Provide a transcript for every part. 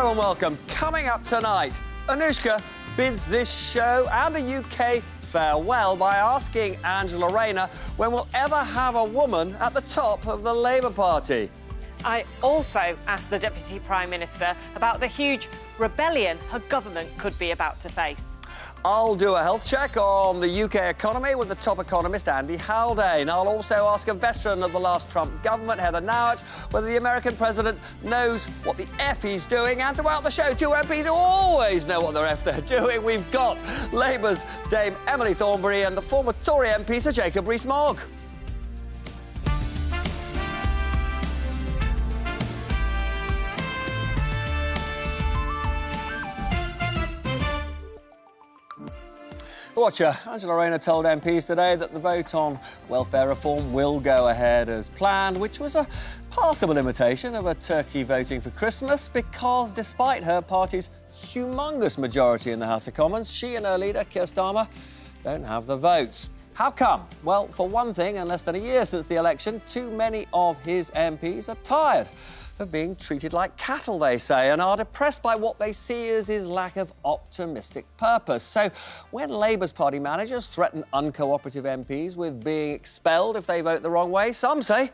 Hello and welcome. Coming up tonight, Anushka bids this show and the UK farewell by asking Angela Rayner when we'll ever have a woman at the top of the Labour Party. I also asked the Deputy Prime Minister about the huge rebellion her government could be about to face. I'll do a health check on the UK economy with the top economist, Andy Haldane. I'll also ask a veteran of the last Trump government, Heather Nauert, whether the American president knows what the F he's doing. And throughout the show, two MPs who always know what the F they're doing. We've got Labour's Dame Emily Thornberry and the former Tory MP, Sir Jacob Rees-Mogg. Watcher, Angela Rayner told MPs today that the vote on welfare reform will go ahead as planned, which was a passable imitation of a turkey voting for Christmas because, despite her party's humongous majority in the House of Commons, she and her leader, Keir Starmer, don't have the votes. How come? Well, for one thing, in less than a year since the election, too many of his MPs are tired of being treated like cattle, they say, and are depressed by what they see as his lack of optimistic purpose. So when Labour's party managers threaten uncooperative MPs with being expelled if they vote the wrong way, some say,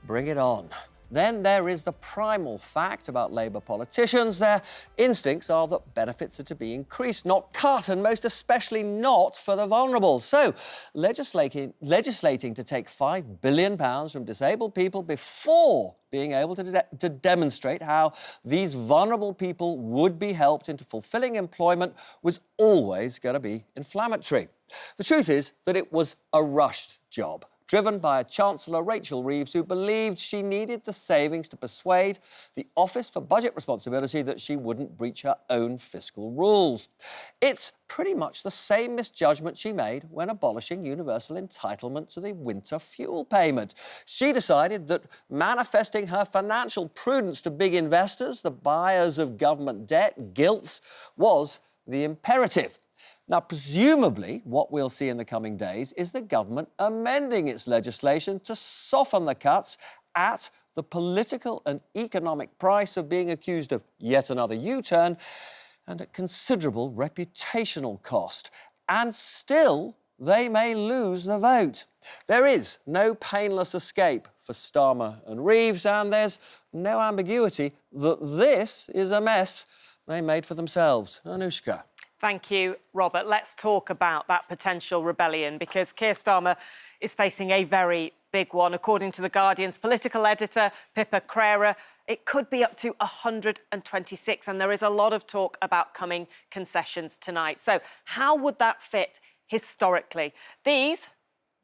bring it on. Then there is the primal fact about Labour politicians. Their instincts are that benefits are to be increased, not cut, and most especially not for the vulnerable. So legislating to take £5 billion from disabled people before being able to demonstrate how these vulnerable people would be helped into fulfilling employment was always going to be inflammatory. The truth is that it was a rushed job, driven by a Chancellor, Rachel Reeves, who believed she needed the savings to persuade the Office for Budget Responsibility that she wouldn't breach her own fiscal rules. It's pretty much the same misjudgment she made when abolishing universal entitlement to the winter fuel payment. She decided that manifesting her financial prudence to big investors, the buyers of government debt, gilts, was the imperative. Now, presumably, what we'll see in the coming days is the government amending its legislation to soften the cuts at the political and economic price of being accused of yet another U-turn and at considerable reputational cost. And still, they may lose the vote. There is no painless escape for Starmer and Reeves, and there's no ambiguity that this is a mess they made for themselves. Anushka. Thank you, Robert. Let's talk about that potential rebellion because Keir Starmer is facing a very big one. According to The Guardian's political editor, Pippa Crerar, it could be up to 126, and there is a lot of talk about coming concessions tonight. So how would that fit historically? These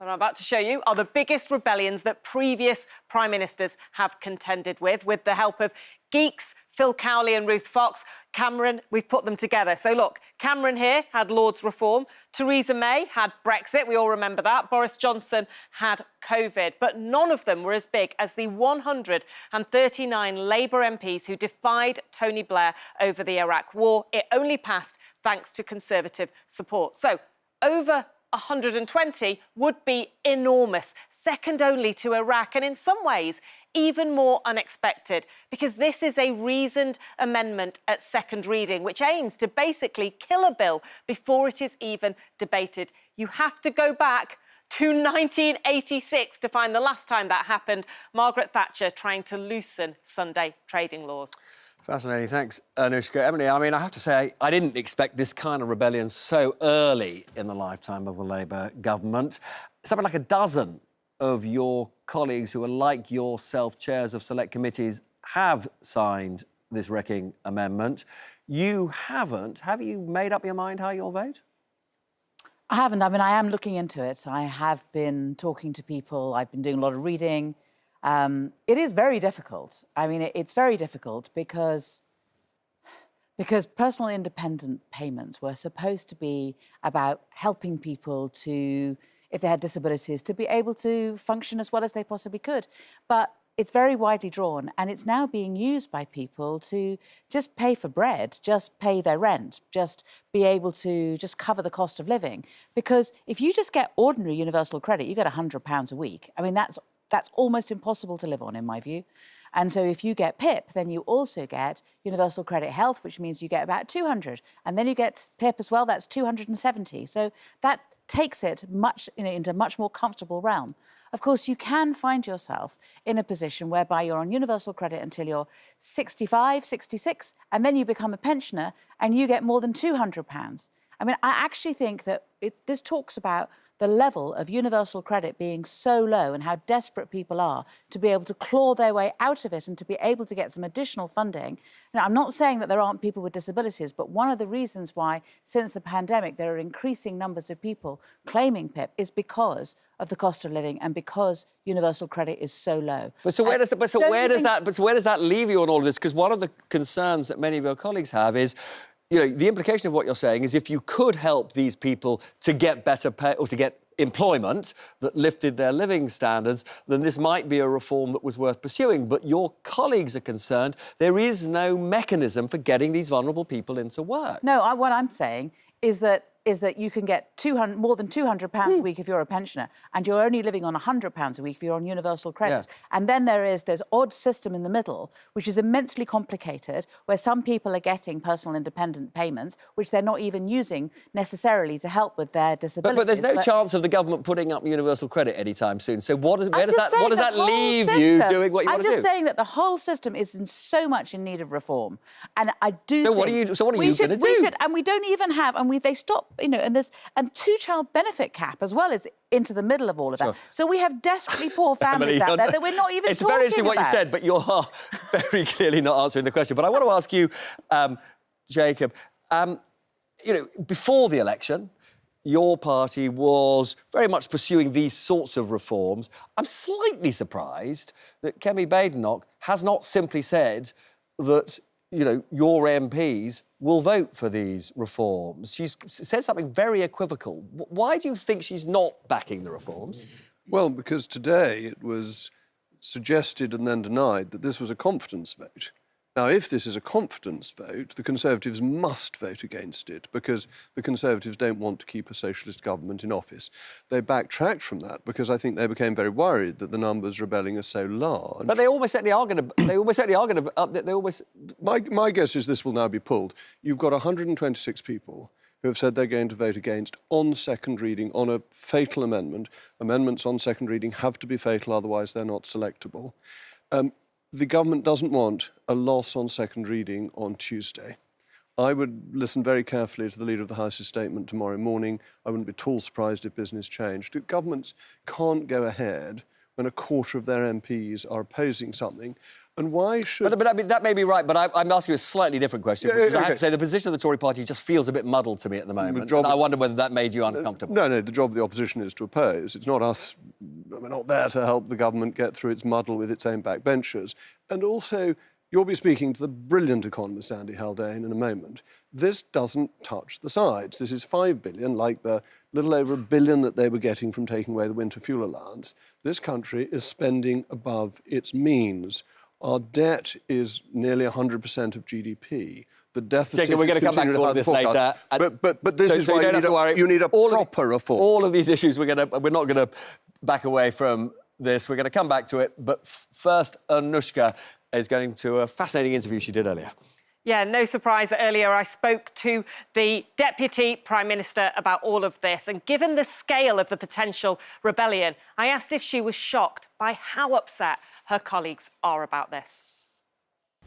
that I'm about to show you are the biggest rebellions that previous Prime Ministers have contended with the help of geeks, Phil Cowley and Ruth Fox. Cameron, we've put them together. So look, Cameron here had Lord's reform. Theresa May had Brexit, we all remember that. Boris Johnson had COVID. But none of them were as big as the 139 Labour MPs who defied Tony Blair over the Iraq war. It only passed thanks to Conservative support. So over 120 would be enormous, second only to Iraq, and in some ways even more unexpected, because this is a reasoned amendment at second reading, which aims to basically kill a bill before it is even debated. You have to go back to 1986 to find the last time that happened. Margaret Thatcher trying to loosen Sunday trading laws. Fascinating. Thanks, Anushka. Emily, I mean, I have to say, I didn't expect this kind of rebellion so early in the lifetime of the Labour government. Something like a dozen of your colleagues who are like yourself, chairs of select committees, have signed this wrecking amendment. You haven't. Have you made up your mind how you'll vote? I haven't. I mean, I am looking into it. I have been talking to people. I've been doing a lot of reading. It is very difficult. I mean, it's very difficult because personal independent payments were supposed to be about helping people to, if they had disabilities, to be able to function as well as they possibly could. But it's very widely drawn, and it's now being used by people to just pay for bread, just pay their rent, just be able to just cover the cost of living. Because if you just get ordinary universal credit, you get £100 a week. I mean, that's almost impossible to live on, in my view. And so if you get PIP, then you also get Universal Credit Health, which means you get about 200. And then you get PIP as well, that's 270. So that takes it into a much more comfortable realm. Of course, you can find yourself in a position whereby you're on universal credit until you're 65, 66, and then you become a pensioner and you get more than £200. I mean, I actually think that this talks about the level of universal credit being so low and how desperate people are to be able to claw their way out of it and to be able to get some additional funding. Now, I'm not saying that there aren't people with disabilities, but one of the reasons why, since the pandemic, there are increasing numbers of people claiming PIP is because of the cost of living and because universal credit is so low. But where does that leave you on all of this? Because one of the concerns that many of your colleagues have is, you know, the implication of what you're saying is if you could help these people to get better pay or to get employment that lifted their living standards, then this might be a reform that was worth pursuing. But your colleagues are concerned there is no mechanism for getting these vulnerable people into work. No, what I'm saying is that you can get more than £200 a week if you're a pensioner, and you're only living on £100 a week if you're on universal credit. Yeah. And then there's odd system in the middle, which is immensely complicated, where some people are getting personal independent payments, which they're not even using necessarily to help with their disabilities. But there's no chance of the government putting up universal credit anytime soon. So where does that leave you doing what you want to do? I'm just saying that the whole system is so much in need of reform, and I do. So what are you going to do? And we don't even have, they stop. You know, and two-child benefit cap as well is into the middle of all of that. Sure. So we have desperately poor families out there that we're not even talking about. It's very interesting what you said, but you're very clearly not answering the question. But I want to ask you, Jacob, you know, before the election, your party was very much pursuing these sorts of reforms. I'm slightly surprised that Kemi Badenoch has not simply said that, you know, your MPs will vote for these reforms. She's said something very equivocal. Why do you think she's not backing the reforms? Well, because today it was suggested and then denied that this was a confidence vote. Now, if this is a confidence vote, the Conservatives must vote against it because the Conservatives don't want to keep a socialist government in office. They backtracked from that because I think they became very worried that the numbers rebelling are so large. But they almost certainly are going to. My guess is this will now be pulled. You've got 126 people who have said they're going to vote against on second reading on a fatal amendment. Amendments on second reading have to be fatal, otherwise they're not selectable. The government doesn't want a loss on second reading on Tuesday. I would listen very carefully to the Leader of the House's statement tomorrow morning. I wouldn't be at all surprised if business changed. Governments can't go ahead when a quarter of their MPs are opposing something. And why should... But I mean, that may be right, but I'm asking you a slightly different question. Because I have to say, the position of the Tory party just feels a bit muddled to me at the moment. And I wonder whether that made you uncomfortable. No, the job of the opposition is to oppose. It's not us. We're not there to help the government get through its muddle with its own backbenchers. And also, you'll be speaking to the brilliant economist Andy Haldane in a moment. This doesn't touch the sides. This is £5 billion, like the little over £1 billion that they were getting from taking away the winter fuel allowance. This country is spending above its means. Our debt is nearly 100% of GDP. The deficit... Jacob, we're going to come back to all of this later. But this is why you need a proper reform. All of these issues, we're not going to back away from this. We're going to come back to it. But first, Anushka is going to a fascinating interview she did earlier. Yeah, no surprise that earlier I spoke to the Deputy Prime Minister about all of this. And given the scale of the potential rebellion, I asked if she was shocked by how upset her colleagues are about this.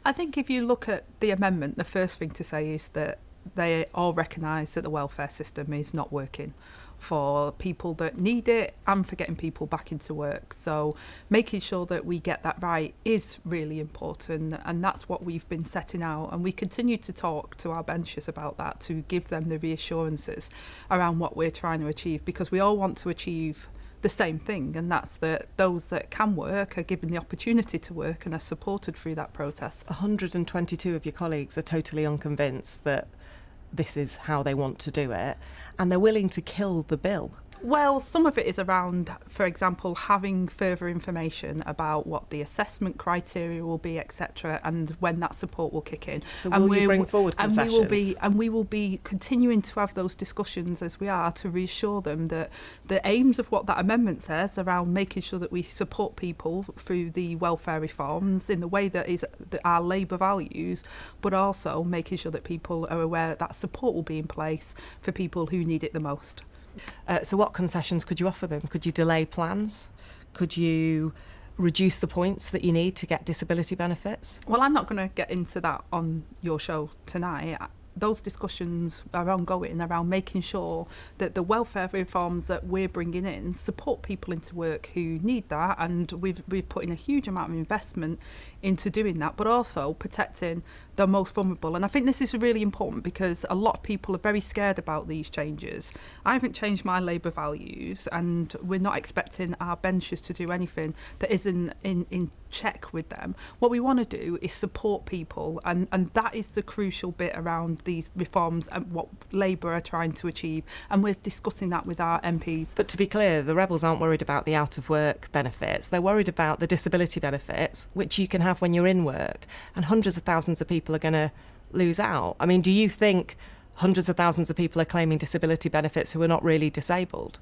I think if you look at the amendment, the first thing to say is that they all recognise that the welfare system is not working for people that need it and for getting people back into work. So making sure that we get that right is really important, and that's what we've been setting out, and we continue to talk to our benchers about that to give them the reassurances around what we're trying to achieve, because we all want to achieve the same thing, and that's that those that can work are given the opportunity to work and are supported through that process. 122 of your colleagues are totally unconvinced that this is how they want to do it, and they're willing to kill the bill. Well, some of it is around, for example, having further information about what the assessment criteria will be, etc., and when that support will kick in. So will you bring forward concessions? We will be continuing to have those discussions as we are to reassure them that the aims of what that amendment says around making sure that we support people through the welfare reforms in the way that is our Labour values, but also making sure that people are aware that that support will be in place for people who need it the most. So what concessions could you offer them? Could you delay plans? Could you reduce the points that you need to get disability benefits? Well, I'm not going to get into that on your show tonight. Those discussions are ongoing around making sure that the welfare reforms that we're bringing in support people into work who need that, and we've put in a huge amount of investment into doing that, but also protecting the most vulnerable. And I think this is really important because a lot of people are very scared about these changes. I haven't changed my Labour values, and we're not expecting our benches to do anything that isn't in check with them. What we want to do is support people, and that is the crucial bit around these reforms and what Labour are trying to achieve, and we're discussing that with our MPs. But to be clear, the Rebels aren't worried about the out of work benefits. They're worried about the disability benefits, which you can have when you're in work, and hundreds of thousands of people are going to lose out. I mean, do you think hundreds of thousands of people are claiming disability benefits who are not really disabled?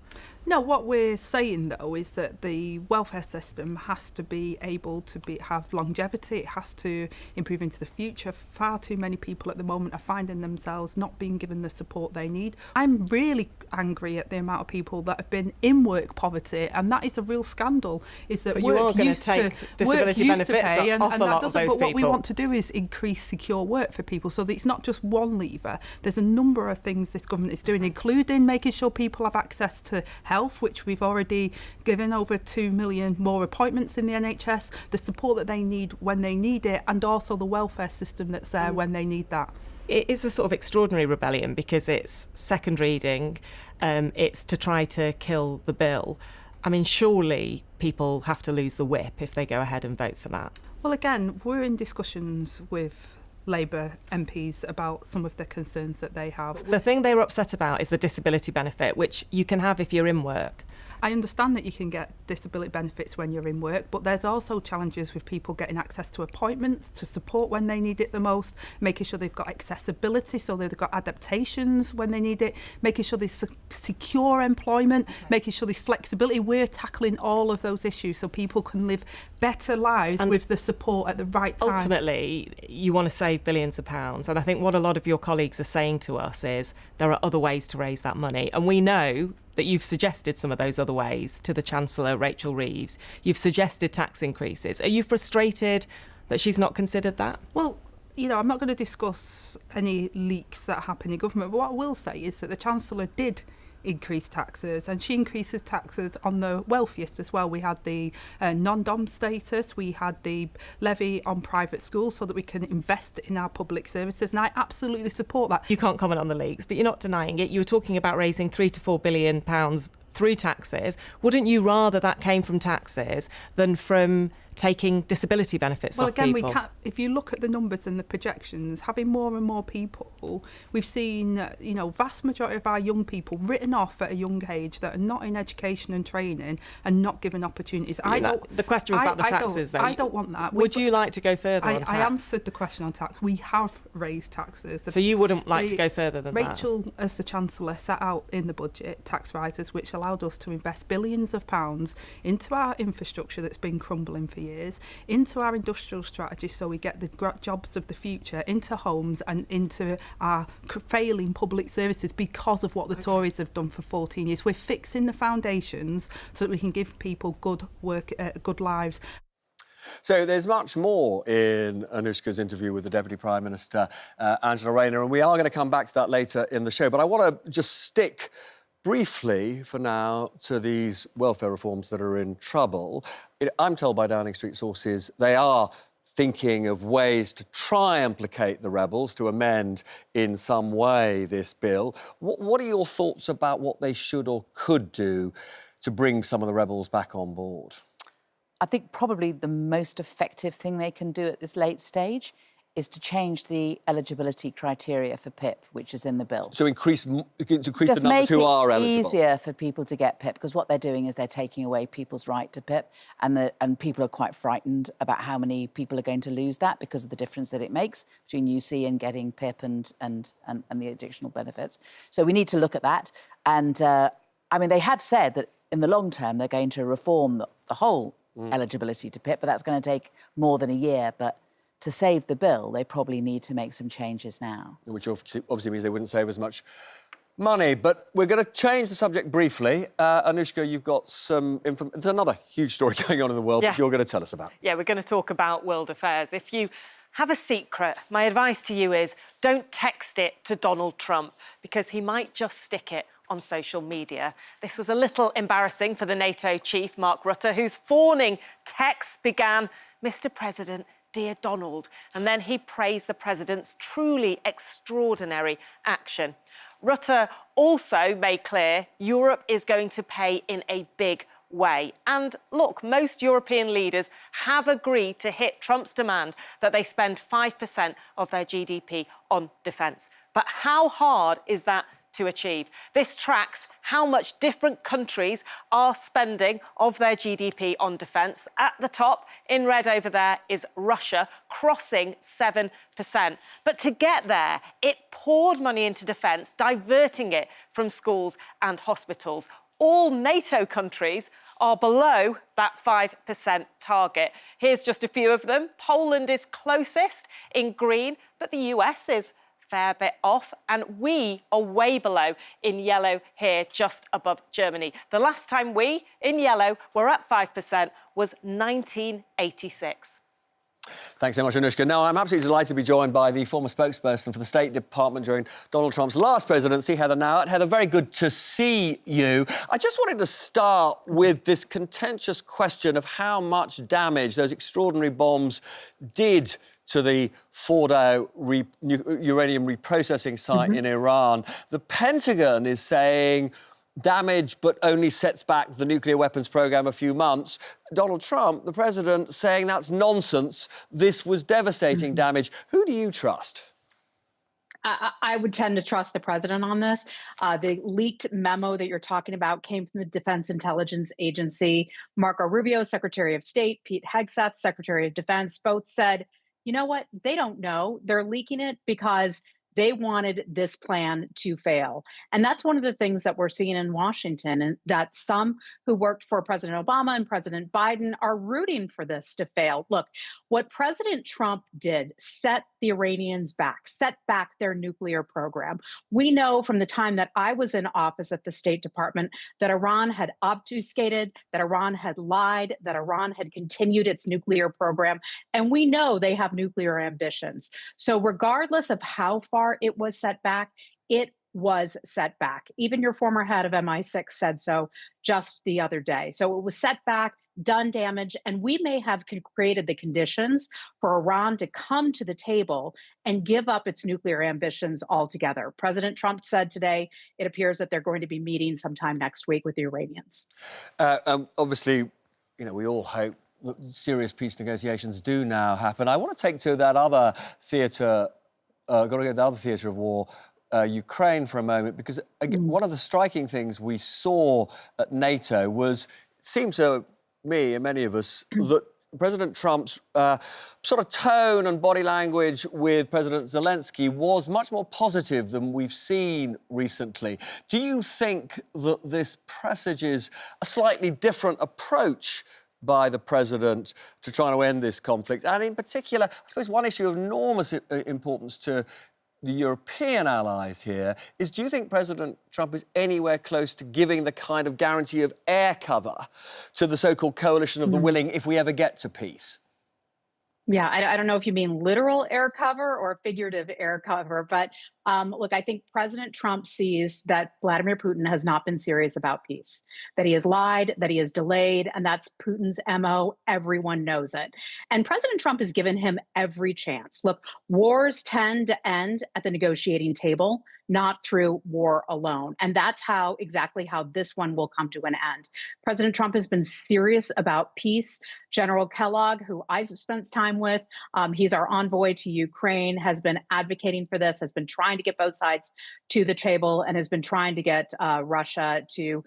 No, what we're saying, though, is that the welfare system has to be able to have longevity. It has to improve into the future. Far too many people at the moment are finding themselves not being given the support they need. I'm really angry at the amount of people that have been in work poverty, and that is a real scandal. Is that but you are going to take disability benefits off a lot of those people. What we want to do is increase secure work for people, so that it's not just one lever. There's a number of things this government is doing, including making sure people have access to health, which we've already given over 2 million more appointments in the NHS, the support that they need when they need it, and also the welfare system that's there when they need that. It is a sort of extraordinary rebellion because it's second reading, it's to try to kill the bill. I mean, surely people have to lose the whip if they go ahead and vote for that. Well, again, we're in discussions with Labour MPs about some of the concerns that they have. The thing they were upset about is the disability benefit, which you can have if you're in work. I understand that you can get disability benefits when you're in work, but there's also challenges with people getting access to appointments, to support when they need it the most, making sure they've got accessibility so they've got adaptations when they need it, making sure there's secure employment, making sure there's flexibility. We're tackling all of those issues so people can live better lives and with the support at the right time. Ultimately, you want to save billions of pounds, and I think what a lot of your colleagues are saying to us is there are other ways to raise that money, and we know that you've suggested some of those other ways to the Chancellor, Rachel Reeves. You've suggested tax increases. Are you frustrated that she's not considered that? Well, you know, I'm not going to discuss any leaks that happen in government, but what I will say is that the Chancellor did increase taxes, and she increases taxes on the wealthiest as well. We had the non-dom status, we had the levy on private schools so that we can invest in our public services, and I absolutely support that. You can't comment on the leaks, but you're not denying it. You were talking about raising £3 to £4 billion through taxes. Wouldn't you rather that came from taxes than from taking disability benefits off people? Well, again, we can't. If you look at the numbers and the projections, having more and more people, we've seen, you know, vast majority of our young people written off at a young age that are not in education and training and not given opportunities. The question was about the taxes, though. I don't want that. Would you like to go further on tax? I answered the question on tax. We have raised taxes. So you wouldn't like to go further than that? Rachel, as the Chancellor, set out in the budget tax rises which allowed us to invest billions of pounds into our infrastructure that's been crumbling for years, into our industrial strategy so we get the jobs of the future, into homes and into our failing public services because of what the Tories have done for 14 years. We're fixing the foundations so that we can give people good work, good lives. So there's much more in Anushka's interview with the Deputy Prime Minister, Angela Rayner, and we are going to come back to that later in the show. But I want to just stick briefly for now to these welfare reforms that are in trouble. I'm told by Downing Street sources they are thinking of ways to try and placate the rebels, to amend in some way this bill. What are your thoughts about what they should or could do to bring some of the rebels back on board? I think probably the most effective thing they can do at this late stage is to change the eligibility criteria for PIP, which is in the bill. So increase the Just numbers make who it are eligible. easier for people to get PIP, because what they're doing is they're taking away people's right to PIP, and people are quite frightened about how many people are going to lose that because of the difference that it makes between UC and getting PIP and the additional benefits. So we need to look at that. And I mean, they have said that in the long term they're going to reform the whole eligibility to PIP, but that's going to take more than a year. But to save the bill, they probably need to make some changes now. Which obviously means they wouldn't save as much money. But we're going to change the subject briefly. Anushka, you've got some information. There's another huge story going on in the world that you're going to tell us about. Yeah, we're going to talk about world affairs. If you have a secret, my advice to you is don't text it to Donald Trump, because he might just stick it on social media. This was a little embarrassing for the NATO chief, Mark Rutte, whose fawning text began, "Mr. President, dear Donald," and then he praised the president's truly extraordinary action. Rutte also made clear Europe is going to pay in a big way. And look, most European leaders have agreed to hit Trump's demand that they spend 5% of their GDP on defence. But how hard is that to achieve? This tracks how much different countries are spending of their GDP on defence. At the top, in red over there, is Russia, crossing 7%. But to get there, it poured money into defence, diverting it from schools and hospitals. All NATO countries are below that 5% target. Here's just a few of them. Poland is closest in green, but the US is fair bit off, and we are way below in yellow here, just above Germany. The last time we, in yellow, were at 5% was 1986. Thanks so much, Anushka. Now, I'm absolutely delighted to be joined by the former spokesperson for the State Department during Donald Trump's last presidency, Heather Nauert. Heather, very good to see you. I just wanted to start with this contentious question of how much damage those extraordinary bombs did to the Fordo uranium reprocessing site in Iran. The Pentagon is saying damage, but only sets back the nuclear weapons program a few months. Donald Trump, the president, saying that's nonsense. This was devastating damage. Who do you trust? I would tend to trust the president on this. The leaked memo that you're talking about came from the Defense Intelligence Agency. Marco Rubio, Secretary of State, Pete Hegseth, Secretary of Defense, both said, you know what? They don't know. They're leaking it because they wanted this plan to fail. And that's one of the things that we're seeing in Washington, and that some who worked for President Obama and President Biden are rooting for this to fail. Look, what President Trump did set the Iranians back, set back their nuclear program. We know from the time that I was in office at the State Department that Iran had obfuscated, that Iran had lied, that Iran had continued its nuclear program. And we know they have nuclear ambitions. So regardless of how far it was set back, it was set back. Even your former head of MI6 said so just the other day. So it was set back, done damage, and we may have created the conditions for Iran to come to the table and give up its nuclear ambitions altogether. President Trump said today it appears that they're going to be meeting sometime next week with the Iranians. Obviously, you know, we all hope that serious peace negotiations do now happen. I want to take to that other theatre, of war, Ukraine, for a moment, because again, one of the striking things we saw at NATO was, it seemed to me and many of us, that President Trump's sort of tone and body language with President Zelensky was much more positive than we've seen recently. Do you think that this presages a slightly different approach by the president to trying to end this conflict? And in particular, I suppose one issue of enormous importance to the European allies here is, do you think President Trump is anywhere close to giving the kind of guarantee of air cover to the so-called coalition of the willing if we ever get to peace? Yeah, I don't know if you mean literal air cover or figurative air cover, but Look, I think President Trump sees that Vladimir Putin has not been serious about peace, that he has lied, that he has delayed, and that's Putin's MO. Everyone knows it. And President Trump has given him every chance. Look, wars tend to end at the negotiating table, not through war alone. And that's exactly how this one will come to an end. President Trump has been serious about peace. General Kellogg, who I've spent time with, he's our envoy to Ukraine, has been advocating for this, has been trying to get both sides to the table, and has been trying to get Russia to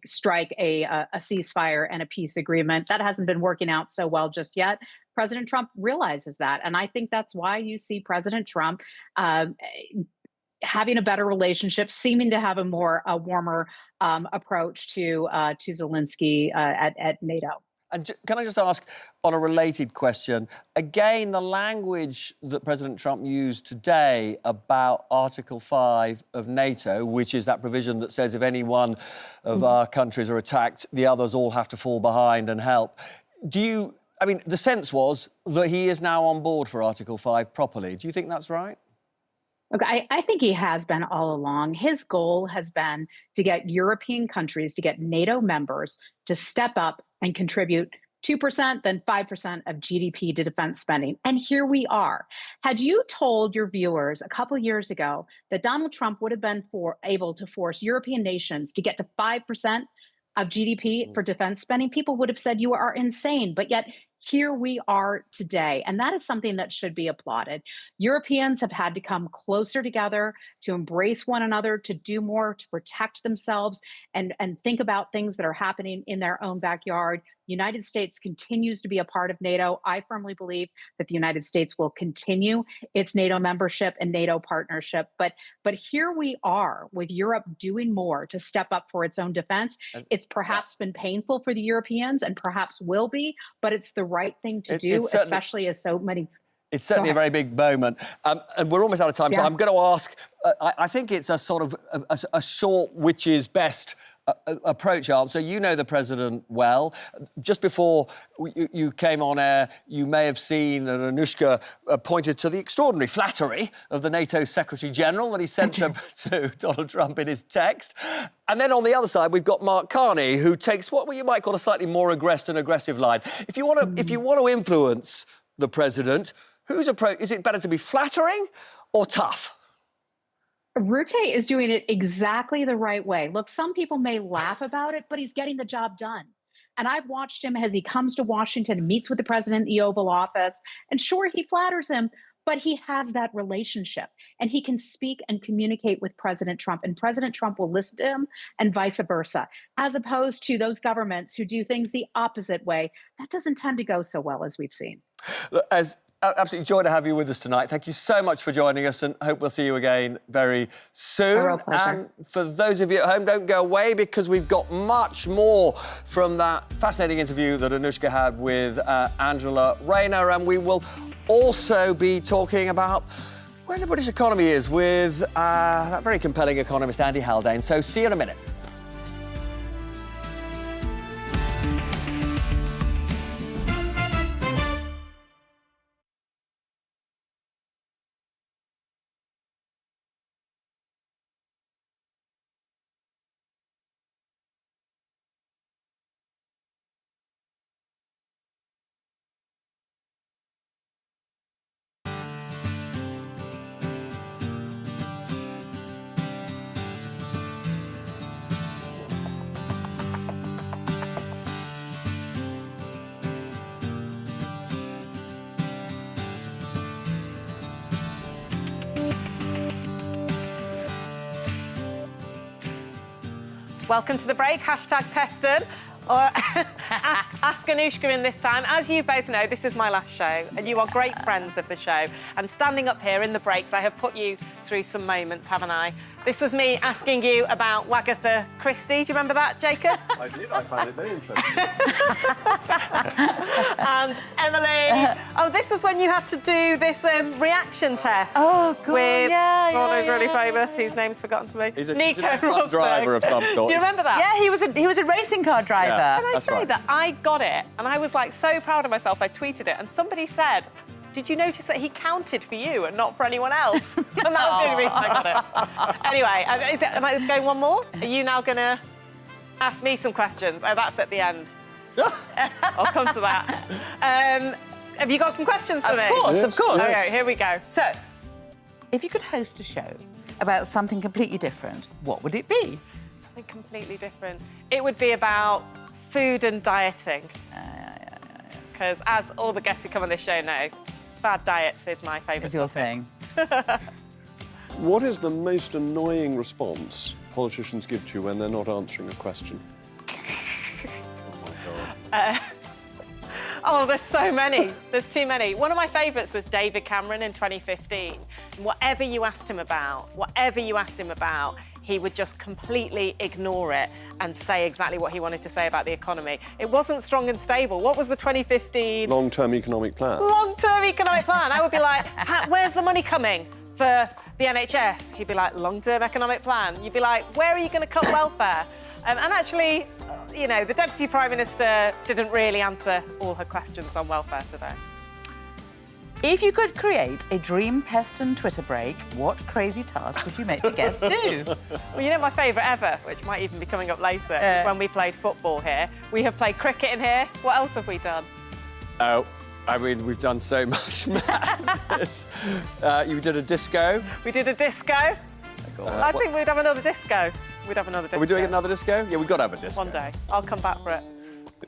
strike a ceasefire and a peace agreement. That hasn't been working out so well just yet. President Trump realizes that. And I think that's why you see President Trump having a better relationship, seeming to have a warmer approach to Zelensky at NATO. And can I just ask, on a related question, again, the language that President Trump used today about Article 5 of NATO, which is that provision that says if any one of our countries are attacked, the others all have to fall behind and help. I mean, the sense was that he is now on board for Article 5 properly. Do you think that's right? Look, I think he has been all along. His goal has been to get European countries, to get NATO members to step up and contribute 2%, then 5% of GDP to defense spending. And here we are. Had you told your viewers a couple of years ago that Donald Trump would have been able to force European nations to get to 5% of GDP for defense spending, people would have said you are insane. But yet, here we are today. And that is something that should be applauded. Europeans have had to come closer together to embrace one another, to do more, to protect themselves, and think about things that are happening in their own backyard. United States continues to be a part of NATO. I firmly believe that the United States will continue its NATO membership and NATO partnership. But here we are with Europe doing more to step up for its own defense. It's perhaps been painful for the Europeans, and perhaps will be, but it's the right thing to do, especially as so many. It's certainly a very big moment. And we're almost out of time, so I'm going to ask, I think it's a sort of a short which is best approach answer. You know the president well. Just before you came on air, you may have seen that Anushka pointed to the extraordinary flattery of the NATO Secretary-General that he sent to Donald Trump in his text. And then on the other side, we've got Mark Carney, who takes what you might call a slightly more aggressive line. If you want to influence the president, whose approach is it better to be flattering or tough? Rutte is doing it exactly the right way. Look, some people may laugh about it, but he's getting the job done. And I've watched him as he comes to Washington, meets with the president in the Oval Office, and sure, he flatters him, but he has that relationship, and he can speak and communicate with President Trump, and President Trump will listen to him, and vice versa, as opposed to those governments who do things the opposite way. That doesn't tend to go so well, as we've seen. Look, absolutely joy to have you with us tonight. Thank you so much for joining us, and hope we'll see you again very soon. A real pleasure. And for those of you at home, don't go away, because we've got much more from that fascinating interview that Anushka had with Angela Rayner, and we will also be talking about where the British economy is with that very compelling economist, Andy Haldane. So see you in a minute. Welcome to the break, #Peston, or ask Anushka in this time. As you both know, this is my last show, and you are great friends of the show. And standing up here in the breaks, I have put you through some moments, haven't I? This was me asking you about Wagatha Christie. Do you remember that, Jacob? I did. I found it very interesting. And Emily. Oh, this was when you had to do this reaction test. Oh, God, with someone who's really yeah. famous, whose name's forgotten to me. He's a Nico truck driver of some sort. Do you remember that? Yeah, he was a racing car driver. Yeah. Can I That's say right. that I got it, and I was like so proud of myself. I tweeted it, and somebody said, did you notice that he counted for you and not for anyone else? And that was the only reason I got it. Anyway, am I going one more? Are you now going to ask me some questions? Oh, that's at the end. I'll come to that. Have you got some questions for me? Of course, of course. OK, here we go. So, if you could host a show about something completely different, what would it be? Something completely different. It would be about food and dieting. Because as all the guests who come on this show know, bad diets is my favourite. Is your thing. What is the most annoying response politicians give to you when they're not answering a question? Oh, my God. Oh, there's so many. There's too many. One of my favourites was David Cameron in 2015. Whatever you asked him about, he would just completely ignore it and say exactly what he wanted to say about the economy. It wasn't strong and stable. What was the 2015... Long-term economic plan. Long-term economic plan. I would be like, where's the money coming for the NHS? He'd be like, long-term economic plan. You'd be like, where are you going to cut welfare? And actually, you know, the Deputy Prime Minister didn't really answer all her questions on welfare today. If you could create a dream Peston Twitter break, what crazy task would you make the guests do? Well, you know my favourite ever, which might even be coming up later, is when we played football here. We have played cricket in here. What else have we done? Oh, I mean, we've done so much madness. You did a disco. We did a disco. I think we'd have another disco. We'd have another disco. Are we doing another disco? Yeah, we've got to have a disco. One day. I'll come back for it.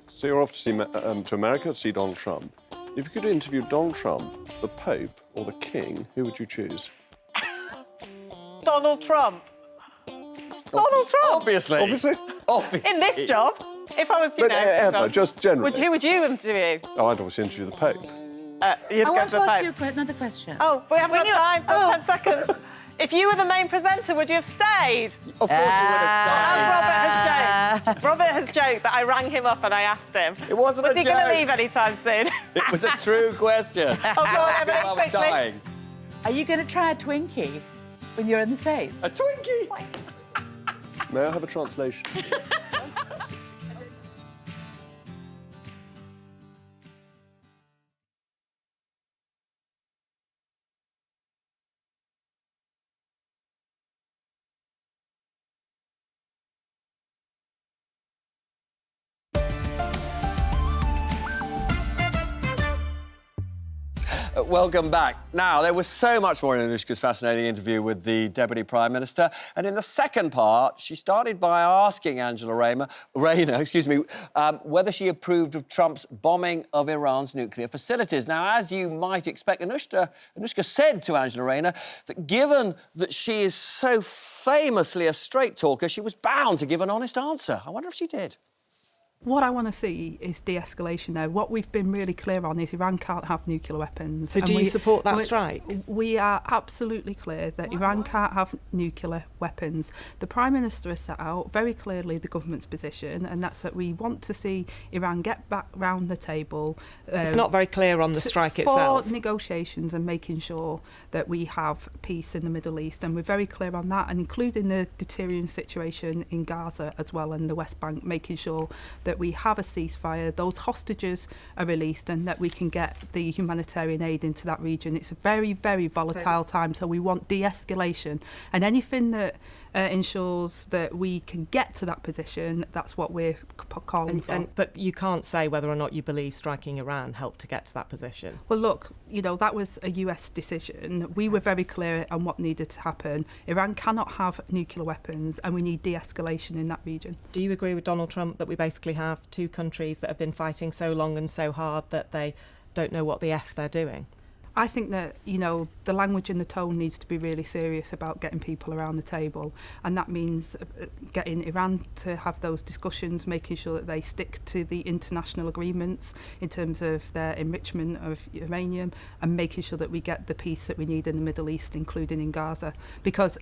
So you're off to see to America to see Donald Trump. If you could interview Donald Trump, the Pope, or the King, who would you choose? Donald Trump. Donald Trump. Obviously. In this job, if I was, you know... ever, just generally. Who would you interview? Oh, I'd obviously interview the Pope. You'd go to the Pope. I want to ask you another question. Oh, we haven't got time. 10 seconds. If you were the main presenter, would you have stayed? Of course we would have stayed. Robert has joked that I rang him up and I asked him. It wasn't a joke. Was he going to leave any time soon? It was a true question. Oh, go on, Emily, I was quickly. dying. Are you going to try a Twinkie when you're in the States? A Twinkie? May I have a translation? Welcome back. Now, there was so much more in Anushka's fascinating interview with the Deputy Prime Minister. And in the second part, she started by asking Angela Rayner, whether she approved of Trump's bombing of Iran's nuclear facilities. Now, as you might expect, Anushka said to Angela Rayner that given that she is so famously a straight talker, she was bound to give an honest answer. I wonder if she did. What I want to see is de-escalation now. What we've been really clear on is Iran can't have nuclear weapons. So do you support that strike? We are absolutely clear that Iran can't have nuclear weapons. The Prime Minister has set out very clearly the government's position, and that's that we want to see Iran get back round the table. It's not very clear on the strike itself. For negotiations and making sure that we have peace in the Middle East, and we're very clear on that, and including the deteriorating situation in Gaza as well and the West Bank, making sure that we have a ceasefire, those hostages are released, and that we can get the humanitarian aid into that region. It's a very, very volatile time, so we want de-escalation. And anything that ensures that we can get to that position, that's what we're calling for. But you can't say whether or not you believe striking Iran helped to get to that position. Well, look, you know, that was a US decision. We were very clear on what needed to happen. Iran cannot have nuclear weapons, and we need de-escalation in that region. Do you agree with Donald Trump that we basically have two countries that have been fighting so long and so hard that they don't know what the F they're doing? I think that, you know, the language and the tone needs to be really serious about getting people around the table, and that means getting Iran to have those discussions, making sure that they stick to the international agreements in terms of their enrichment of uranium, and making sure that we get the peace that we need in the Middle East, including in Gaza. Because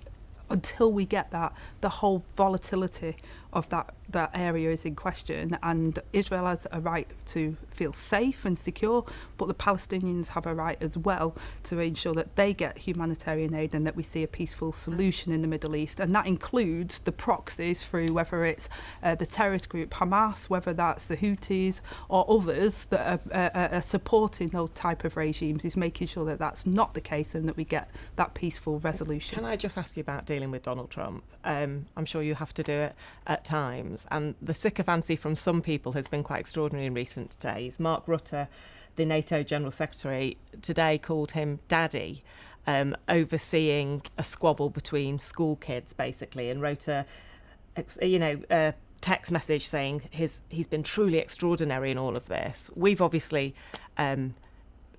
until we get that, the whole volatility of that area is in question, and Israel has a right to feel safe and secure, but the Palestinians have a right as well to ensure that they get humanitarian aid and that we see a peaceful solution in the Middle East. And that includes the proxies through whether it's the terrorist group Hamas, whether that's the Houthis or others that are supporting those type of regimes, is making sure that that's not the case and that we get that peaceful resolution. Can I just ask you about dealing with Donald Trump? I'm sure you have to do it at times, and the sycophancy from some people has been quite extraordinary in recent days. Mark Rutte, the NATO General Secretary, today called him daddy, overseeing a squabble between school kids, basically, and wrote a text message saying he's been truly extraordinary in all of this. We've obviously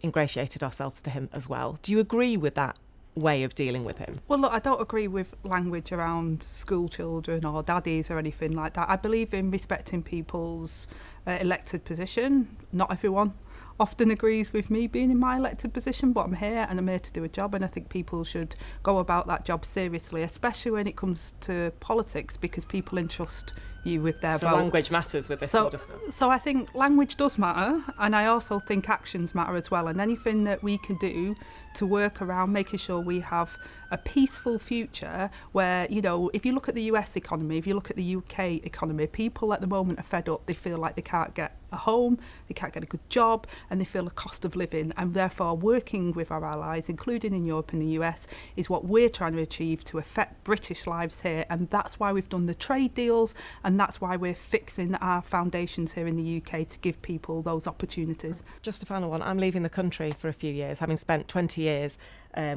ingratiated ourselves to him as well. Do you agree with that way of dealing with him? Well, look, I don't agree with language around school children or daddies or anything like that. I believe in respecting people's elected position. Not everyone often agrees with me being in my elected position, but I'm here and I'm here to do a job, and I think people should go about that job seriously, especially when it comes to politics, because people entrust you with their vote. Language matters with this sort of stuff. So I think language does matter, and I also think actions matter as well, and anything that we can do to work around making sure we have a peaceful future where, you know, if you look at the US economy, if you look at the UK economy, people at the moment are fed up. They feel like they can't get a home, they can't get a good job, and they feel a cost of living, and therefore working with our allies, including in Europe and the US, is what we're trying to achieve to affect British lives here. And that's why we've done the trade deals, and that's why we're fixing our foundations here in the UK to give people those opportunities. Just a final one. I'm leaving the country for a few years, having spent 20 years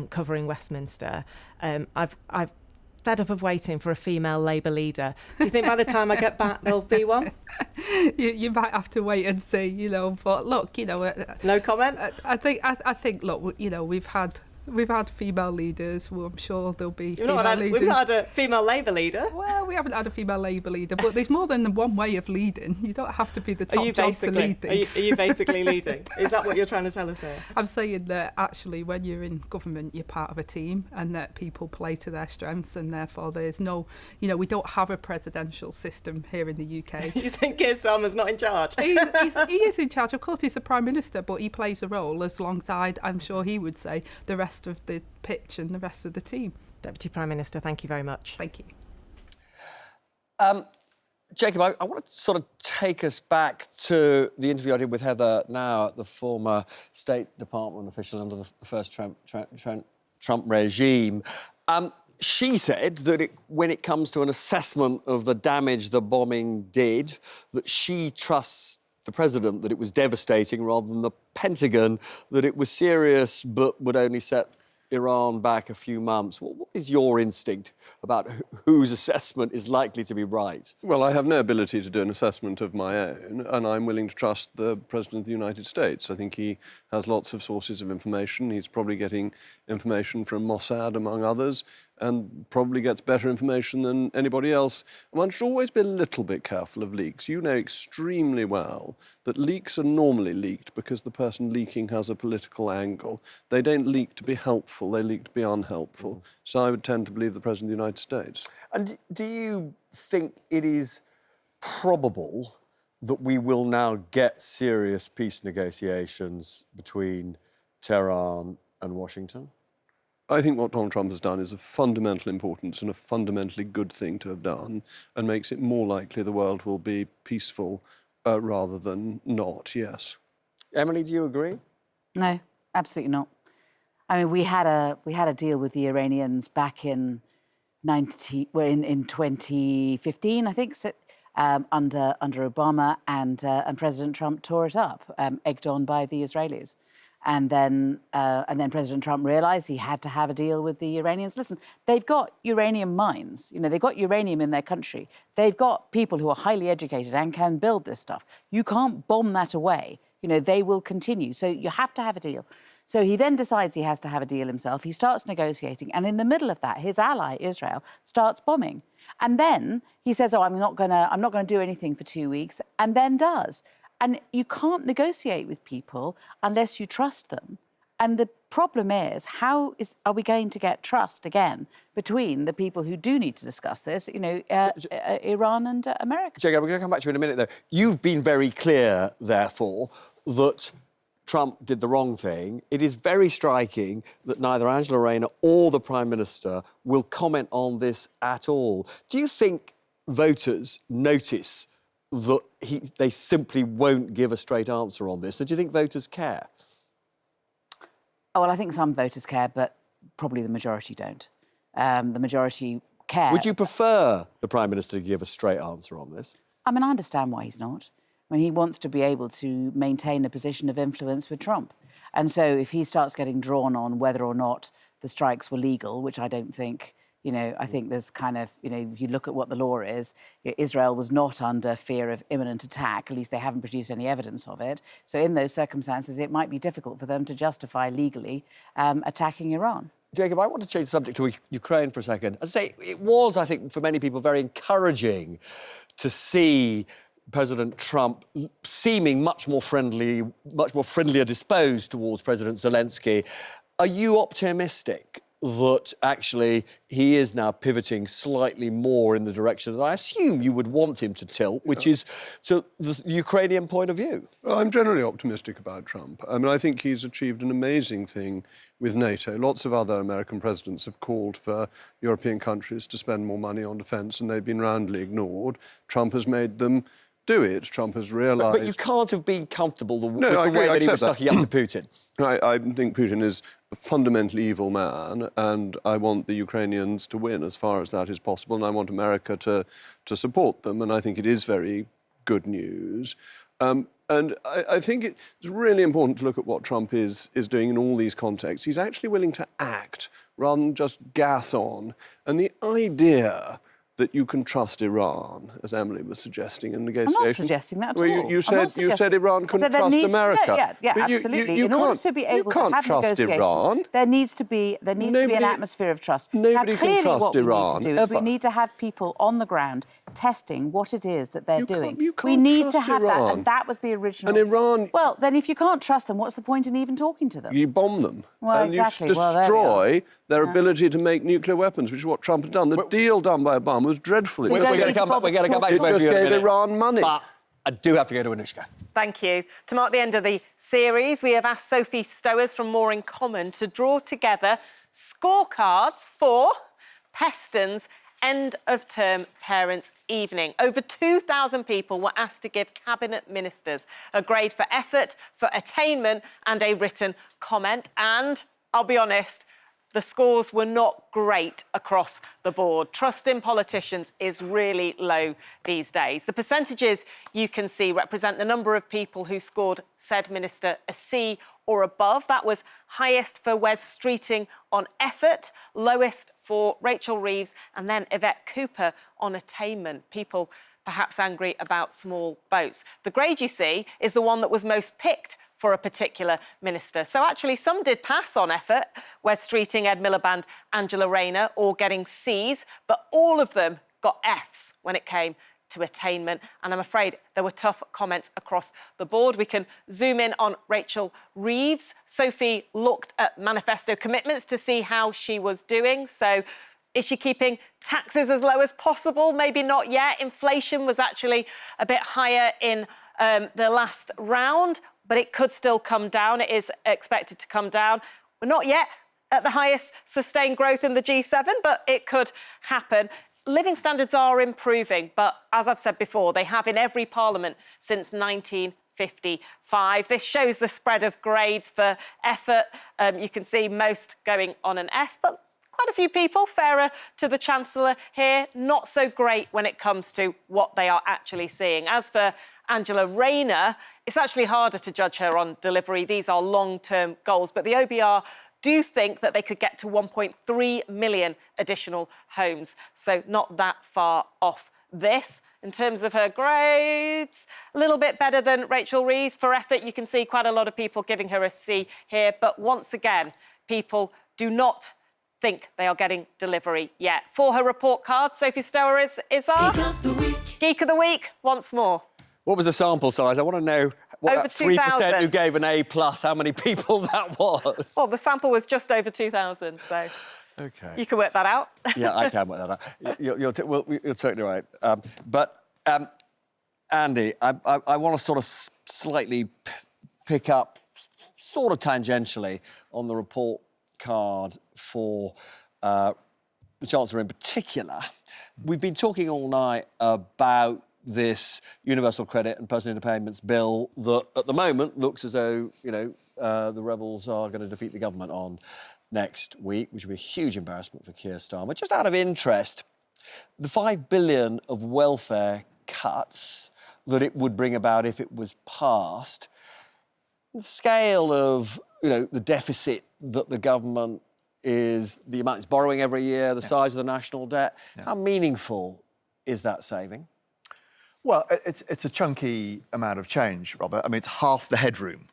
covering Westminster. I've fed up of waiting for a female Labour leader. Do you think by the time I get back there'll be one? You might have to wait and see, you know. But look, you know, no comment. I think, look, you know, we've had female leaders. Well, I'm sure there'll be female leaders. We've not had a female Labour leader. Well, we haven't had a female Labour leader, but there's more than one way of leading. You don't have to be the top job to lead things. Are you basically leading? Is that what you're trying to tell us here? I'm saying that actually when you're in government, you're part of a team, and that people play to their strengths, and therefore there's no, you know, we don't have a presidential system here in the UK. You think Keir Starmer's not in charge? He is in charge. Of course, he's the Prime Minister, but he plays a role alongside, I'm sure he would say, the rest of the pitch and the rest of the team. Deputy Prime Minister, thank you very much. Thank you. Jacob, I want to sort of take us back to the interview I did with Heather Nauert, the former State Department official under the first Trump regime. She said that when it comes to an assessment of the damage the bombing did, that she trusts the president, that it was devastating, rather than the Pentagon, that it was serious but would only set Iran back a few months. What is your instinct about whose assessment is likely to be right? Well, I have no ability to do an assessment of my own, and I'm willing to trust the President of the United States. I think he has lots of sources of information. He's probably getting information from Mossad, among others, and probably gets better information than anybody else. One should always be a little bit careful of leaks. You know extremely well that leaks are normally leaked because the person leaking has a political angle. They don't leak to be helpful, they leak to be unhelpful. So I would tend to believe the President of the United States. And do you think it is probable that we will now get serious peace negotiations between Tehran and Washington? I think what Donald Trump has done is of fundamental importance and a fundamentally good thing to have done, and makes it more likely the world will be peaceful rather than not, yes. Emily, do you agree? No, absolutely not. I mean, we had a deal with the Iranians back in 2015, I think, under Obama, and President Trump tore it up, egged on by the Israelis. And then President Trump realised he had to have a deal with the Iranians. Listen, they've got uranium mines. You know, they've got uranium in their country. They've got people who are highly educated and can build this stuff. You can't bomb that away. You know, they will continue. So you have to have a deal. So he then decides he has to have a deal himself. He starts negotiating. And in the middle of that, his ally, Israel, starts bombing. And then he says, oh, I'm not going to do anything for 2 weeks, and then does. And you can't negotiate with people unless you trust them. And the problem is, are we going to get trust again between the people who do need to discuss this, Iran and America? Jacob, we're going to come back to you in a minute, though. You've been very clear, therefore, that Trump did the wrong thing. It is very striking that neither Angela Rayner or the Prime Minister will comment on this at all. Do you think voters notice that they simply won't give a straight answer on this? Or do you think voters care? Oh, well, I think some voters care, but probably the majority don't. The majority care. Would you prefer the Prime Minister to give a straight answer on this? I mean, I understand why he's not. I mean, he wants to be able to maintain a position of influence with Trump. And so if he starts getting drawn on whether or not the strikes were legal, which I don't think, I think there's kind of, if you look at what the law is, Israel was not under fear of imminent attack. At least they haven't produced any evidence of it. So in those circumstances, it might be difficult for them to justify legally attacking Iran. Jacob, I want to change the subject to Ukraine for a second. As I say, it was, I think, for many people, very encouraging to see President Trump seeming much more friendlier disposed towards President Zelensky. Are you optimistic that actually he is now pivoting slightly more in the direction that I assume you would want him to tilt, which is to the Ukrainian point of view? Well, I'm generally optimistic about Trump. I mean, I think he's achieved an amazing thing with NATO. Lots of other American presidents have called for European countries to spend more money on defence, and they've been roundly ignored. Trump has made them do it. Trump has realised... But you can't have been comfortable with the I way that he was accept sucking up to Putin. I think Putin is a fundamentally evil man, and I want the Ukrainians to win as far as that is possible, and I want America to support them, and I think it is very good news. And I think it's really important to look at what Trump is doing in all these contexts. He's actually willing to act rather than just gas on. And the idea that you can trust Iran, as Emily was suggesting in negotiations. I'm not suggesting that at all. You said Iran couldn't trust America. Yeah, absolutely. In order to be able to have negotiations, there needs to be an atmosphere of trust. Nobody can trust Iran. What we need to do is we need to have people on the ground testing what it is that they're doing. We need to have that, and that was the original. And Iran... Well, then if you can't trust them, what's the point in even talking to them? You bomb them. Well, and exactly. you destroy their ability to make nuclear weapons, which is what Trump had done. The deal done by Obama was dreadful. We're going to come back to both of you in a minute. It just gave Iran money. But I do have to go to Anushka. Thank you. To mark the end of the series, we have asked Sophie Stowers from More in Common to draw together scorecards for Peston's end-of-term parents' evening. Over 2,000 people were asked to give cabinet ministers a grade for effort, for attainment and a written comment. And I'll be honest, the scores were not great across the board. Trust in politicians is really low these days. The percentages you can see represent the number of people who scored said minister a C or above. That was highest for Wes Streeting on effort, lowest for Rachel Reeves, and then Yvette Cooper on attainment. People perhaps angry about small boats. The grade you see is the one that was most picked for a particular minister. So actually some did pass on effort, Wes Streeting, Ed Miliband, Angela Rayner, all getting Cs, but all of them got Fs when it came to attainment. And I'm afraid there were tough comments across the board. We can zoom in on Rachel Reeves. Sophie looked at manifesto commitments to see how she was doing. So is she keeping taxes as low as possible? Maybe not yet. Inflation was actually a bit higher in the last round, but it could still come down. It is expected to come down. We're not yet at the highest sustained growth in the G7, but it could happen. Living standards are improving, but as I've said before, they have in every parliament since 1955. This shows the spread of grades for effort. You can see most going on an F, but quite a few people fairer to the Chancellor here. Not so great when it comes to what they are actually seeing. As for Angela Rayner, it's actually harder to judge her on delivery. These are long-term goals, but the OBR do think that they could get to 1.3 million additional homes, so not that far off this. In terms of her grades, a little bit better than Rachel Reeves. For effort, you can see quite a lot of people giving her a C here, but once again, people do not think they are getting delivery yet. For her report card, Sophie Stowers is our Geek of the Week once more. What was the sample size? I want to know what Over that 3% 2,000. who gave an A+, how many people that was. Well, the sample was just over 2,000, so OK. you can work that out. Yeah, I can work that out. You're totally right. But, Andy, I want to sort of slightly pick up, sort of tangentially, on the report card for the Chancellor in particular. We've been talking all night about this universal credit and personal payments bill that, at the moment, looks as though, you know, the rebels are going to defeat the government on next week, which will be a huge embarrassment for Keir Starmer. Just out of interest, the £5 billion of welfare cuts that it would bring about if it was passed, the scale of, you know, the deficit that the government is, the amount it's borrowing every year, the size of the national debt, how meaningful is that saving? Well, it's a chunky amount of change, Robert. I mean, it's half the headroom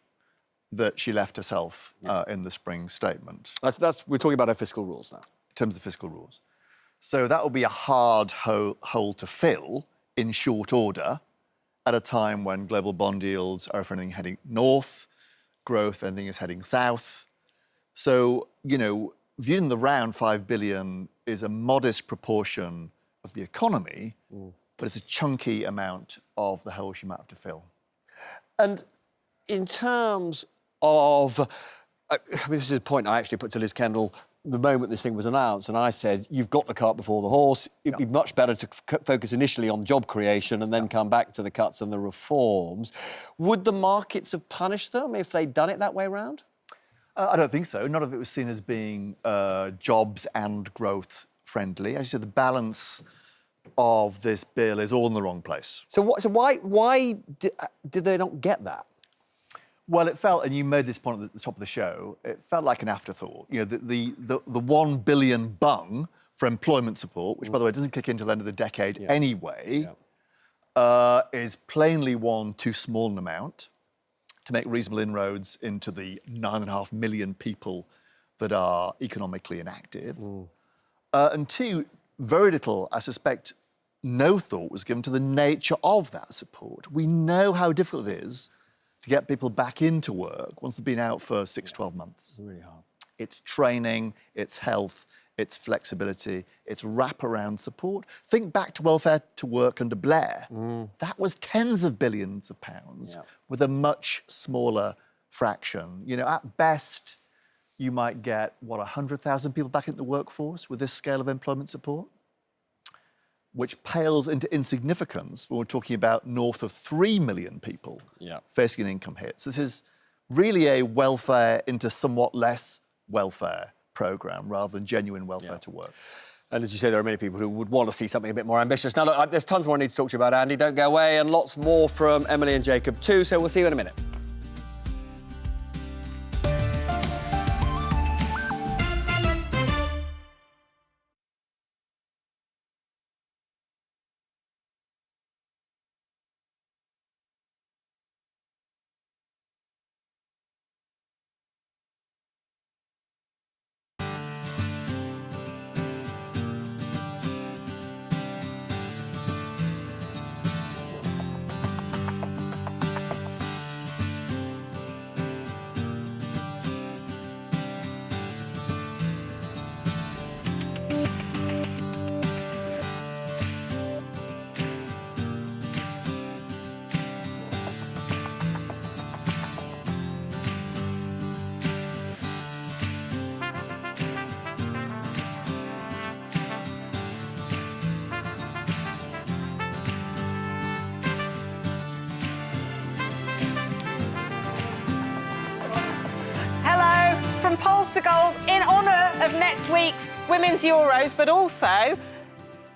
that she left herself in the spring statement. We're talking about her fiscal rules now. In terms of fiscal rules. So that will be a hard hole to fill in short order at a time when global bond yields are, if anything, heading north, growth, anything is heading south. So, you know, viewed in the round, £5 billion is a modest proportion of the economy, but it's a chunky amount of the hole she might have to fill. And in terms of... I mean, this is a point I actually put to Liz Kendall the moment this thing was announced, and I said, you've got the cart before the horse. It'd be much better to focus initially on job creation and then come back to the cuts and the reforms. Would the markets have punished them if they'd done it that way round? I don't think so. None of it was seen as being jobs and growth friendly. As you said, the balance of this bill is all in the wrong place. So why did they not get that? Well, it felt, and you made this point at the top of the show, it felt like an afterthought. You know, the £1 billion bung for employment support, which, by the way, doesn't kick in until the end of the decade anyway, is plainly one too small an amount to make reasonable inroads into the 9.5 million people that are economically inactive. And two, very little, I suspect, no thought was given to the nature of that support. We know how difficult it is to get people back into work once they've been out for 6, 12 months. It's really hard. It's training, it's health, it's flexibility, it's wraparound support. Think back to welfare to work under Blair. That was tens of billions of pounds with a much smaller fraction. You know, at best, you might get, 100,000 people back into the workforce with this scale of employment support, which pales into insignificance when we're talking about north of 3 million people facing an income hit. So this is really a welfare into somewhat less welfare programme rather than genuine welfare to work. And as you say, there are many people who would want to see something a bit more ambitious. Now, look, there's tons more I need to talk to you about, Andy. Don't go away, and lots more from Emily and Jacob too, so we'll see you in a minute. From polls to goals in honour of next week's Women's Euros, but also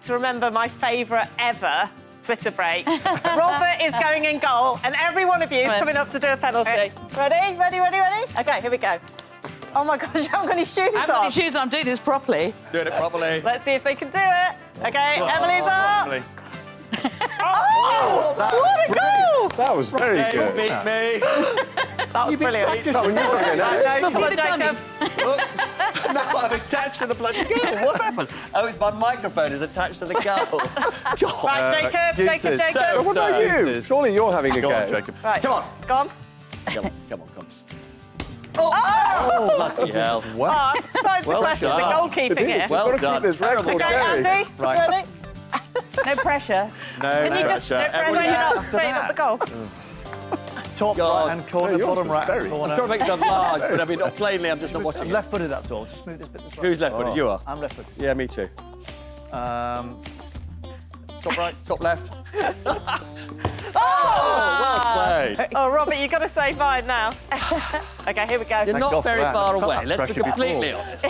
to remember my favourite ever Twitter break. Robert is going in goal, and every one of you is coming up to do a penalty. Ready? OK, here we go. Oh, my gosh, you haven't got any shoes on. I haven't got any shoes on. I'm doing this properly. Doing it properly. Let's see if they can do it. OK, Emily's up. Emily. Oh, what a goal! That was very good. Beat me. That was brilliant. practicing. No, You've been come on, practicing. Jacob. No, I'm attached to the bloody girl. What's happened? Oh, it's my microphone is attached to the girl. God. Right, Jacob. Jacob. So, What about you? This is- Surely you're having a Go go. on, Jacob. Right. Come on. Go on. Come on. Oh, bloody hell. Oh, I'm starting to Well question the done. goalkeeping here. Well Gotta done. keep this record Terrible Okay, going. game. Andy, Right. ready? No pressure. No Can you just pressure. straighten up the goal? Top God. right-hand corner, yours bottom was right-hand very- corner. I'm trying to make them large, but I mean, plainly, I'm just not watching I'm it. left-footed, that's all. Just move this bit this way. Who's left-footed? You are? I'm left-footed. Yeah, me too. Top right. Top left. Oh, well played. Oh, Robert, you've got to say mine now. OK, here we go. You're Thank not God for very that. far Felt away. that Let's be pressure completely before. honest.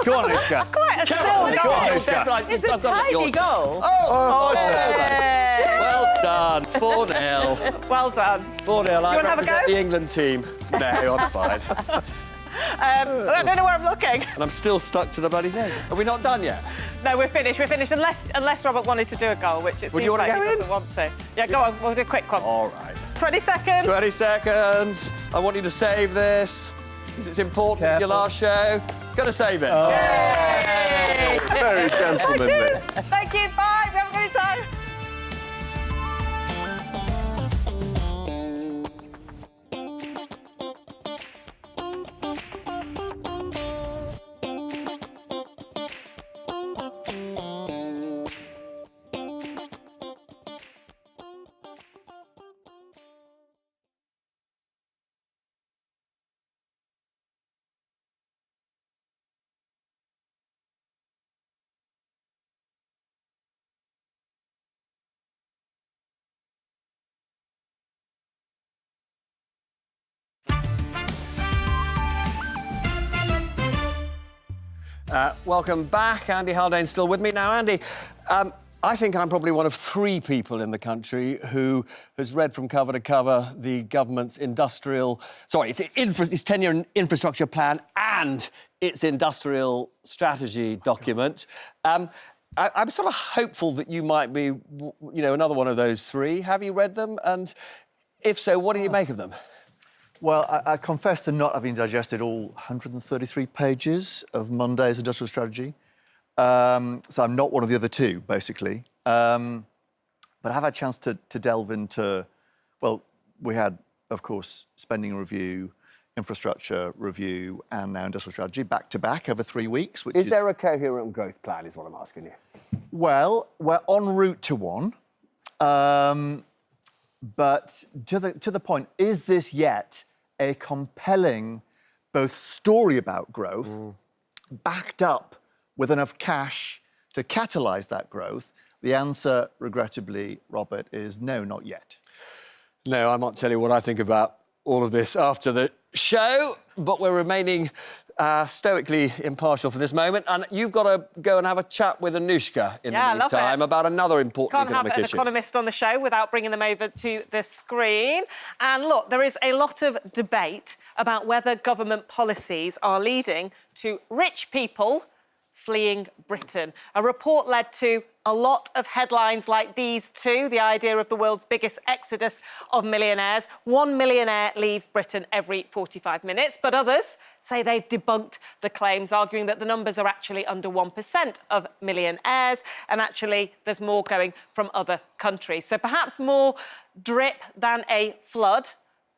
Go on, Anushka. Quite a still on, goal. come on, You'll Anushka. definitely- It's a I've done that, tiny yours. goal. Oh, Yay. well done. 4-0. Well done. 4-0. I wanna have a represent go? the England team. No, I'm fine. I don't know where I'm looking. And I'm still stuck to the bloody thing. Are we not done yet? No, we're finished. We're finished. Unless Robert wanted to do a goal, which it Would seems you wanna like go he in? doesn't want to. Yeah, go on. We'll do a quick one. All right. 20 seconds. 20 seconds. I want you to save this because it's important. It's your Careful. last show. Gotta save it. Yay. Very gentlemanly. Thank you. Bye. We haven't got any time. Welcome back. Andy Haldane's still with me. Now, Andy, I think I'm probably one of 3 people in the country who has read from cover to cover the government's its 10-year infrastructure plan and its industrial strategy document. I'm sort of hopeful that you might be, another one of those 3. Have you read them? And if so, what do you make of them? Well, I confess to not having digested all 133 pages of Monday's industrial strategy. So I'm not one of the other 2, basically. But I have had a chance to delve into, well, we had, of course, spending review, infrastructure review, and now industrial strategy back-to-back over 3 weeks. Which Is there a coherent growth plan, is what I'm asking you? Well, we're en route to one. But to the point, is this yet a compelling both story about growth, backed up with enough cash to catalyse that growth? The answer, regrettably, Robert, is no, not yet. No, I might tell you what I think about all of this after the show, but we're remaining stoically impartial for this moment. And you've got to go and have a chat with Anushka in the meantime about another important Can't economic have an issue. economist on the show without bringing them over to the screen. And look, there is a lot of debate about whether government policies are leading to rich people fleeing Britain. A report led to a lot of headlines like these two, the idea of the world's biggest exodus of millionaires. 1 millionaire leaves Britain every 45 minutes, but others say they've debunked the claims, arguing that the numbers are actually under 1% of millionaires, and actually there's more going from other countries. So perhaps more drip than a flood,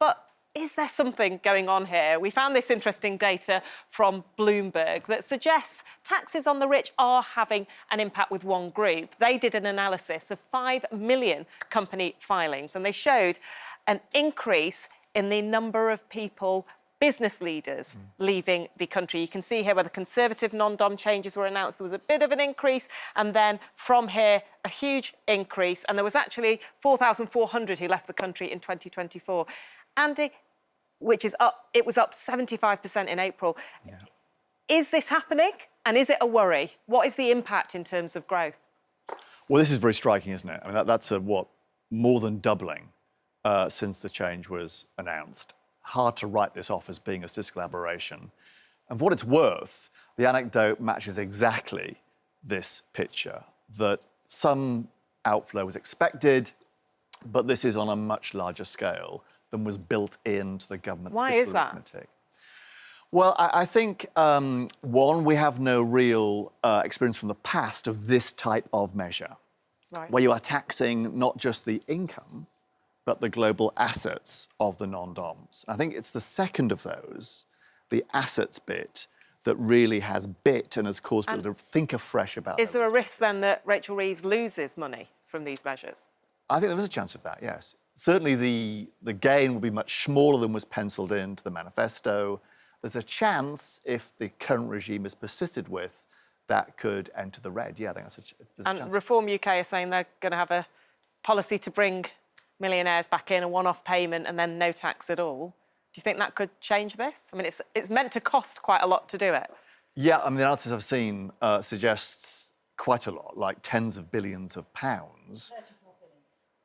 but is there something going on here? We found this interesting data from Bloomberg that suggests taxes on the rich are having an impact with one group. They did an analysis of 5 million company filings, and they showed an increase in the number of people, business leaders, leaving the country. You can see here where the Conservative non-dom changes were announced, there was a bit of an increase, and then from here, a huge increase. And there was actually 4,400 who left the country in 2024. Andy, which is up, it was up 75% in April. Yeah. Is this happening? And is it a worry? What is the impact in terms of growth? Well, this is very striking, isn't it? I mean, that's more than doubling since the change was announced. Hard to write this off as being a statistical aberration. And for what it's worth, the anecdote matches exactly this picture, that some outflow was expected, but this is on a much larger scale than was built into the government's Why fiscal is that? arithmetic. Well, I think, one, we have no real experience from the past of this type of measure, where you are taxing not just the income, but the global assets of the non-doms. I think it's the second of those, the assets bit, that really has bit and has caused people to think afresh about it. Is there a risk then that Rachel Reeves loses money from these measures? I think there is a chance of that, yes. Certainly the gain will be much smaller than was penciled into the manifesto. There's a chance, if the current regime is persisted with, that could enter the red. Yeah, I think there's a chance. And Reform UK are saying they're going to have a policy to bring millionaires back in, a one-off payment and then no tax at all. Do you think that could change this? I mean, it's meant to cost quite a lot to do it. Yeah, I mean, the analysis I've seen suggests quite a lot, like tens of billions of pounds.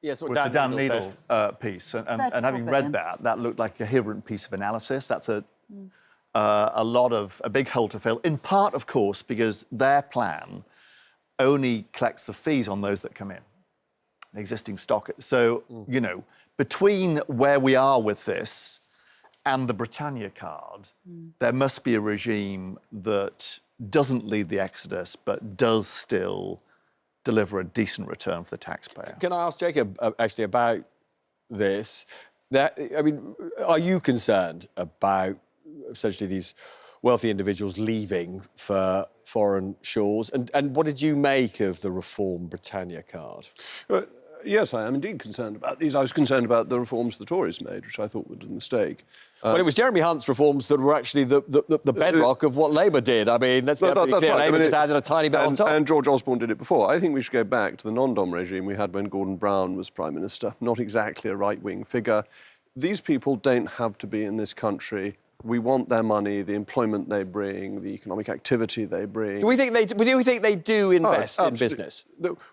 Yes, with the Dan Needle piece. And having read that, that looked like a coherent piece of analysis. That's a big hole to fill, in part, of course, because their plan only collects the fees on those that come in, the existing stock. So, you know, between where we are with this and the Britannia card, there must be a regime that doesn't lead the exodus, but does still deliver a decent return for the taxpayer. Can I ask Jacob, actually, about this? I mean, are you concerned about essentially these wealthy individuals leaving for foreign shores? And what did you make of the Reform Britannia card? Well, yes, I am indeed concerned about these. I was concerned about the reforms the Tories made, which I thought were a mistake. Well, it was Jeremy Hunt's reforms that were actually the bedrock of what Labour did. I mean, let's be pretty clear. Right. Labour just added a tiny bit on top. And George Osborne did it before. I think we should go back to the non-dom regime we had when Gordon Brown was Prime Minister. Not exactly a right-wing figure. These people don't have to be in this country. We want their money, the employment they bring, the economic activity they bring. Do we think they do invest in business?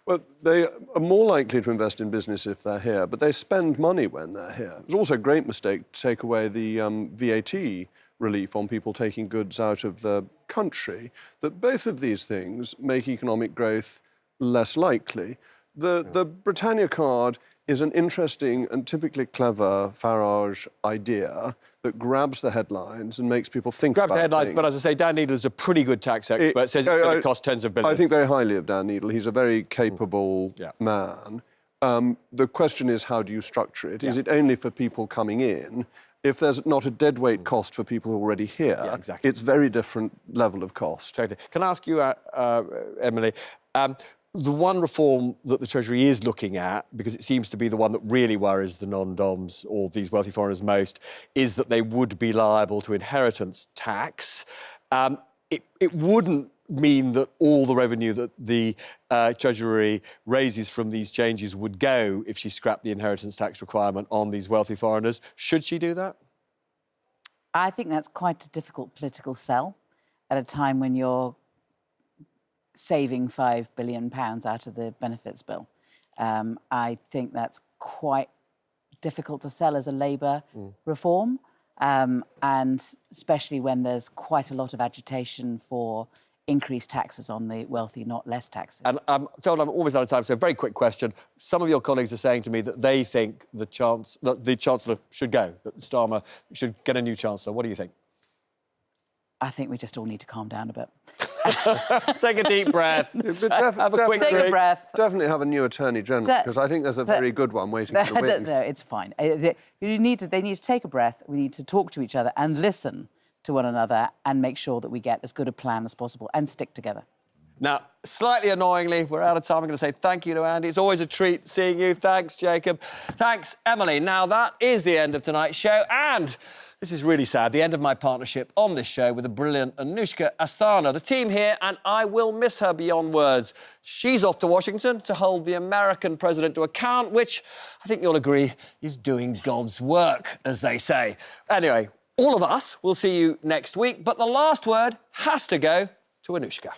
Well, they are more likely to invest in business if they're here, but they spend money when they're here. It's also a great mistake to take away the VAT relief on people taking goods out of the country. That both of these things make economic growth less likely. The Britannia card is an interesting and typically clever Farage idea that grabs the headlines and makes people think about the headlines, things. but as I say, Dan Needle is a pretty good tax expert, says it's going to cost tens of billions. I think very highly of Dan Needle. He's a very capable man. The question is, how do you structure it? Is it only for people coming in? If there's not a deadweight cost for people already here, it's very different level of cost. Totally. Can I ask you, Emily, the one reform that the Treasury is looking at, because it seems to be the one that really worries the non-doms or these wealthy foreigners most, is that they would be liable to inheritance tax. It wouldn't mean that all the revenue that the Treasury raises from these changes would go if she scrapped the inheritance tax requirement on these wealthy foreigners. Should she do that? I think that's quite a difficult political sell at a time when you're saving £5 billion out of the benefits bill. I think that's quite difficult to sell as a Labour reform, and especially when there's quite a lot of agitation for increased taxes on the wealthy, not less taxes. And I'm told I'm almost out of time, so a very quick question. Some of your colleagues are saying to me that they think the Chancellor should go, that Starmer should get a new Chancellor. What do you think? I think we just all need to calm down a bit. Take a deep breath. Have a quick Take drink. a breath. Definitely have a new Attorney General, because I think there's a very good one waiting for the wings. No, it's fine. They need to take a breath. We need to talk to each other and listen to one another and make sure that we get as good a plan as possible and stick together. Now, slightly annoyingly, we're out of time. I'm going to say thank you to Andy. It's always a treat seeing you. Thanks, Jacob. Thanks, Emily. Now, that is the end of tonight's show, and this is really sad, the end of my partnership on this show with the brilliant Anushka Asthana. The team here, and I will miss her beyond words. She's off to Washington to hold the American president to account, which I think you'll agree is doing God's work, as they say. Anyway, all of us will see you next week, but the last word has to go to Anushka.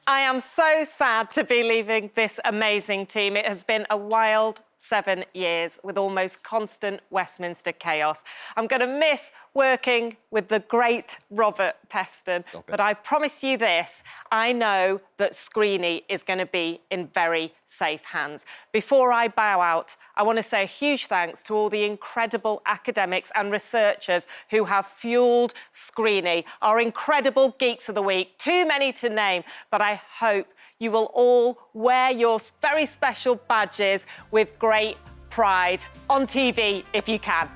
I am so sad to be leaving this amazing team. It has been a wild 7 years with almost constant Westminster chaos. I'm going to miss working with the great Robert Peston, but I promise you this, I know that Screeney is going to be in very safe hands. Before I bow out, I want to say a huge thanks to all the incredible academics and researchers who have fuelled Screeney, our incredible Geeks of the Week. Too many to name, but I hope you will all wear your very special badges with great pride on TV if you can.